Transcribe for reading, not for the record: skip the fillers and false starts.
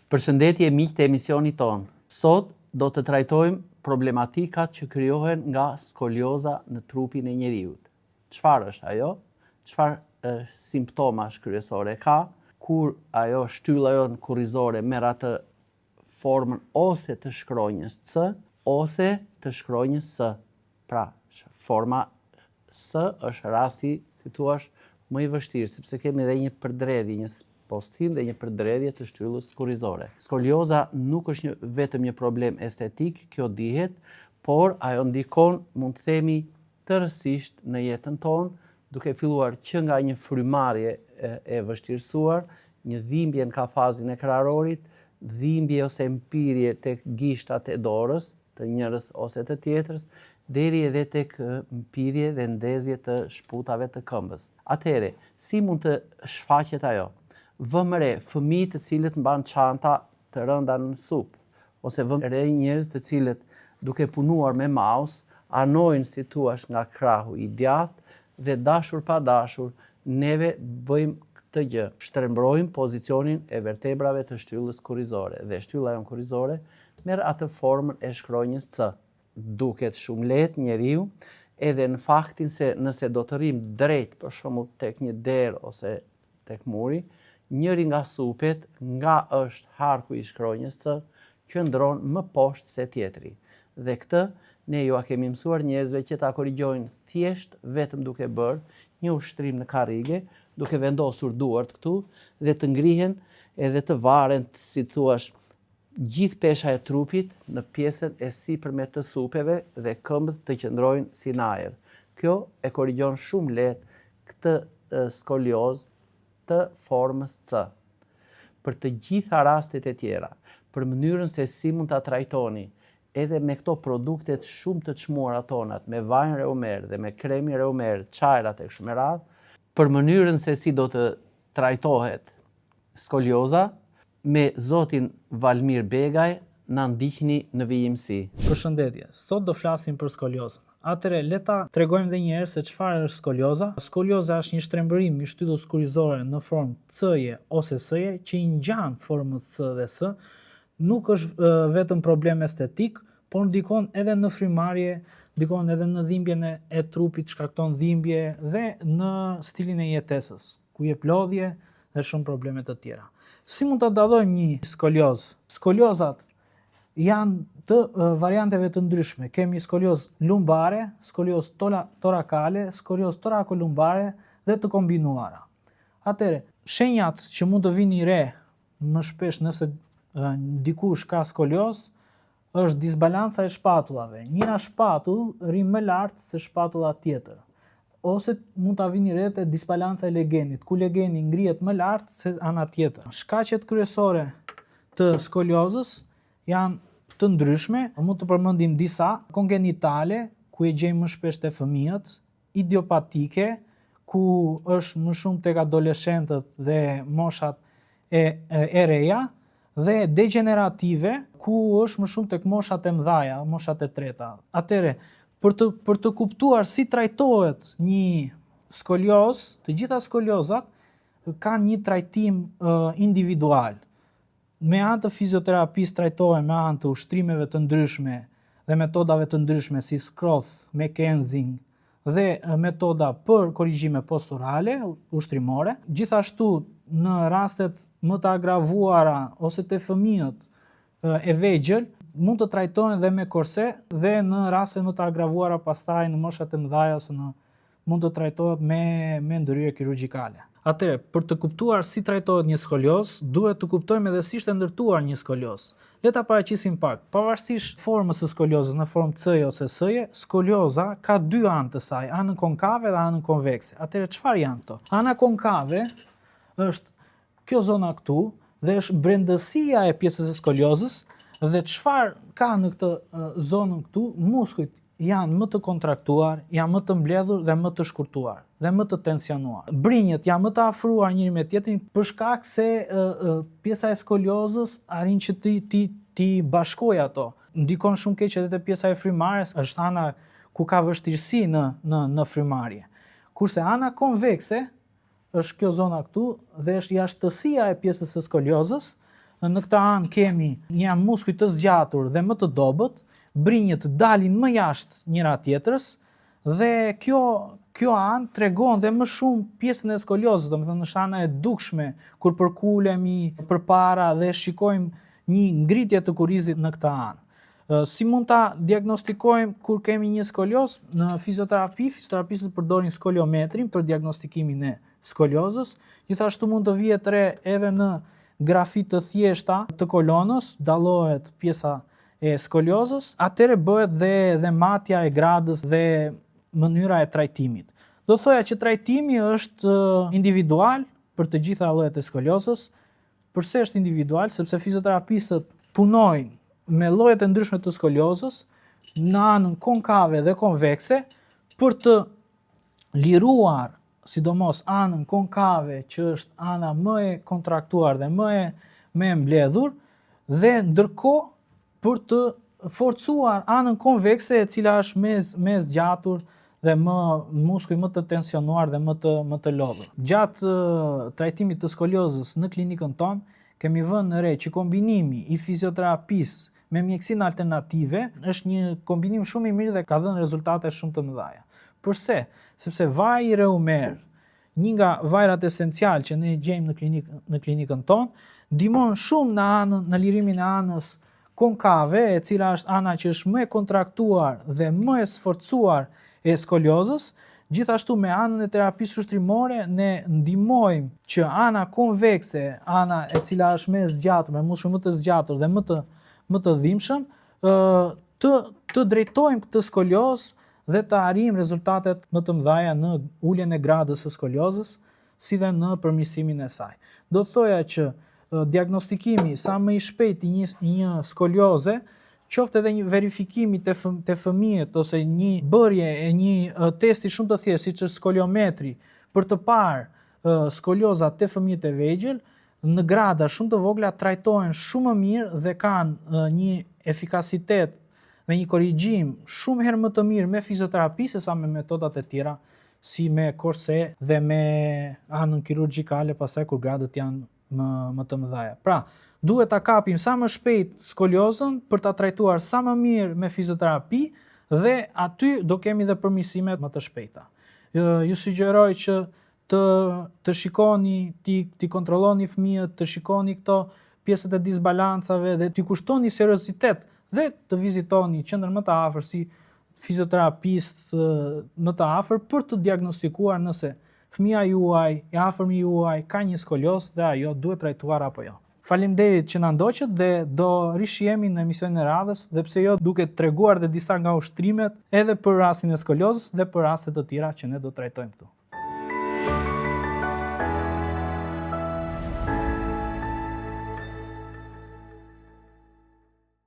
Përshëndetje miq të emisionit ton. Sot do të trajtojmë problematikat që krijohen nga skolioza në trupin e njeriut. Çfarë është ajo? Çfarë simptomash kryesore ka? Kur ajo shtylla jonë kurrizore merr atë formën ose të shkronjës C ose të shkronjës S. Pra, forma S është rasti, si thua, më i vështirë, sepse kemi edhe një përdredhje, një postim dhe një përdredhje të shtyllës kurrizore. Skolioza nuk është vetëm një problem estetik, kjo dihet, por ajo ndikon, mund të themi, tërësisht në jetën tonë, duke filluar që nga një frymarrje e vështirësuar, një dhimbje në kafazin e kraharorit, dhimbje ose mpirje tek gishtat e dorës, të njërës ose të tjetrës, deri edhe tek mpirje dhe ndezje të shputave të këmbës. Atëhere, si mund të shfaqet ajo? Vëmë re fëmijë të cilët mban çanta të rënda në supë, ose vëmë re njerëz të cilët duke punuar me mouse, anojnë, si thuash, nga krahu i djathtë dhe dashur pa dashur, neve bëjmë këtë gjë. Shtrembrojmë pozicionin e vertebrave të shtyllës kurrizore dhe shtylla jonë kurrizore merr atë formën e shkronjës C. Duket shumë lehtë njeriu, edhe në faktin se nëse do të rrim drejt për shembull tek një derë ose tek muri, njëri nga supet, nga është harku i shkronjës C, qëndron më poshtë se tjetri. Dhe këtë ne ju a kemi mësuar njerëzve që ta korrigjojnë thjesht vetëm duke bërë një ushtrim në karrige, duke vendosur duart këtu dhe të ngrihen edhe të varen, si thuash, gjithë pesha e trupit në pjesën e sipërme të supeve dhe këmbët të qëndrojnë si në ajër. Kjo e korrigjon shumë lehtë këtë skoliozë të formës C. Për të gjitha rastet e tjera, për mënyrën se si mund ta trajtoni, edhe me këto produktet shumë të çmuara tonat, me vajin reumer dhe me kremin reumer, çajrat e kështu me radhë, për mënyrën se si do të trajtohet skolioza, me zotin Valmir Begaj na ndiqni në vijimësi. Përshëndetje, sot do flasim për skoliozën. Atëre, le ta tregojmë edhe një herë se çfarë është skolioza. Skolioza është një shtrembërim i shtyllës kurrizore në formë C-je ose S-je që i ngjan formës C dhe S. Nuk është vetëm problem estetik, por ndikon edhe në frymarrje, ndikon edhe në dhimbjen e trupit, shkakton dhimbje dhe në stilin e jetesës, ku jep lodhje dhe shumë probleme të tjera. Si mund të dallojmë një skoliozë? Skoliozat janë të varianteve të ndryshme. Kemi skoliozë lumbare, skoliozë torakale, skoliozë torakolumbare dhe të kombinuara. Atëre, shenjat që mund të vini re më shpesh nëse dikush ka skoliozë është disbalanca e shpatullave. Njëra shpatull rri më lart se shpatulla tjetër. Ose mund ta vini re te disbalanca e legenit, ku legeni ngrihet më lart se ana tjetër. Shkaqet kryesore të skoliozës janë të ndryshme, mund të përmendim disa: kongenitale, ku e gjejmë më shpesh te fëmijët, idiopatike, ku është më shumë tek adoleshentët dhe moshat e reja, dhe degenerative, ku është më shumë tek moshat e mëdha, moshat e treta. Atëre, për të kuptuar si trajtohet një skoliozë, të gjitha skoliozat kanë një trajtim individual. Me anë të fizioterapisë trajtohen me anë të ushtrimeve të ndryshme dhe metodave të ndryshme si Scroth, McKenzie dhe metoda për korrigjime posturale, ushtrimore. Gjithashtu, në rastet më të agravuara ose te fëmijët e vegjël, mund të trajtohen dhe me korse dhe në raste më të agravuara pastaj në moshat e mëdha ose mund të trajtohet me ndërhyrje kirurgjikale. Atëherë, për të kuptuar si trajtohet një skoliozë, duhet të kuptojmë edhe si është ndërtuar një skoliozë. Le ta paraqisim pak. Pavarësisht formës së skoliozës në formë C ose S-je, skolioza ka dy anë të saj, anën konkave dhe anën konvekse. Atëherë, çfarë janë këto? Ana konkave është kjo zona këtu dhe është brendësia e pjesës së skoliozës. Dhe çfarë ka në këtë zonën këtu? Muskujt janë më të kontraktuar, janë më të mbledhur dhe më të shkurtuar dhe më të tensionuar. Brinjët janë më të afruar njëri me tjetrin për shkak se pjesa e skoliozës arrin që ti bashkojë ato. Ndikon shumë keq edhe te pjesa e frymarrjes, është ana ku ka vështirësi në frymarrje. Kurse ana konvekse është kjo zona këtu dhe është jashtësia e pjesës së skoliozës në këtë anë kemi një muskuj të zgjatur dhe më të dobët, brinjët dalin më jashtë njëra tjetrës dhe kjo anë tregon dhe më shumë pjesën e skoliozës, domethënë është ana e dukshme kur përkulemi përpara dhe shikojmë një ngritje të kurrizit në këtë anë. Si mund ta diagnostikojmë kur kemi një skolioz? Në fizioterapi, fizioterapistët përdorin skoliometrin për diagnostikimin e skoliozës. Gjithashtu mund të vihet re edhe në grafi të thjeshta të kolonës, dallohet pjesa e skoliozës, atëherë bëhet dhe matja e gradës dhe mënyra e trajtimit. Do thoja që trajtimi është individual për të gjitha llojet e skoliozës. Përse është individual? Sepse fizioterapistët punojnë me llojet e ndryshme të skoliozës në anën konkave dhe konvekse për të liruar sidomos anën konkave që është ana më e kontraktuar dhe më e mbledhur dhe ndërkohë për të forcuar anën konvekse e cila është me zgjatur dhe muskuj më të tensionuar dhe më të lodhur. Gjatë trajtimit të skoliozës në klinikën tonë kemi vënë re që kombinimi i fizioterapisë me mjekësinë alternative është një kombinim shumë i mirë dhe ka dhënë rezultate shumë të mëdha. Përse? Sepse vaji reumer, një nga vajrat esencial që ne gjejmë në klinikën tonë, ndihmon shumë në lirimin e anës konkave, e cila është ana që është më e kontraktuar dhe më e sforcuar e skoliozës. Gjithashtu me anën e terapisë ushtrimore ne ndihmojmë që ana konvekse, ana e cila është më e zgjatur, me muskuj më të zgjatur dhe më të dhimbshëm, të drejtojmë këtë skoliozë dhe të arrijmë rezultatet më të mëdha në uljen e gradës së skoliozës, si dhe në përmirësimin e saj. Do të thoja që diagnostikimi sa më i shpejt i një skolioze, qoftë edhe një verifikimi te fëmijët ose një bërje e një testi shumë të thjeshtë siç është skoliometri për të parë skoliozat te fëmijët e vegjël, në grada shumë të vogla trajtohen shumë më mirë dhe kanë një efikasitet dhe një korrigjim shumë herë më të mirë me fizioterapi sesa me metodat e tjera si me korse dhe me anën kirurgjikale pastaj kur gradat janë më të mëdha. Pra, duhet ta kapim sa më shpejt skoliozën për ta trajtuar sa më mirë me fizioterapi dhe aty do kemi dhe përmirësime më të shpejta. Ju sugjeroj që të shikoni, ti kontrolloni fëmijët, të shikoni këto pjesët e disbalancave dhe t'i kushtoni seriozitet dhe të vizitoni qendrën më të afër si fizioterapist më të afër për të diagnostikuar nëse fëmia juaj, i afërmi juaj ka një skoliozë dhe ajo duhet trajtuar apo jo. Faleminderit që na ndoqët dhe do rishihemi në emisionin e radhës dhe pse jo duke treguar dhe disa nga ushtrimet edhe për rastin e skoliozës dhe për raste të tjera që ne do trajtojmë këtu.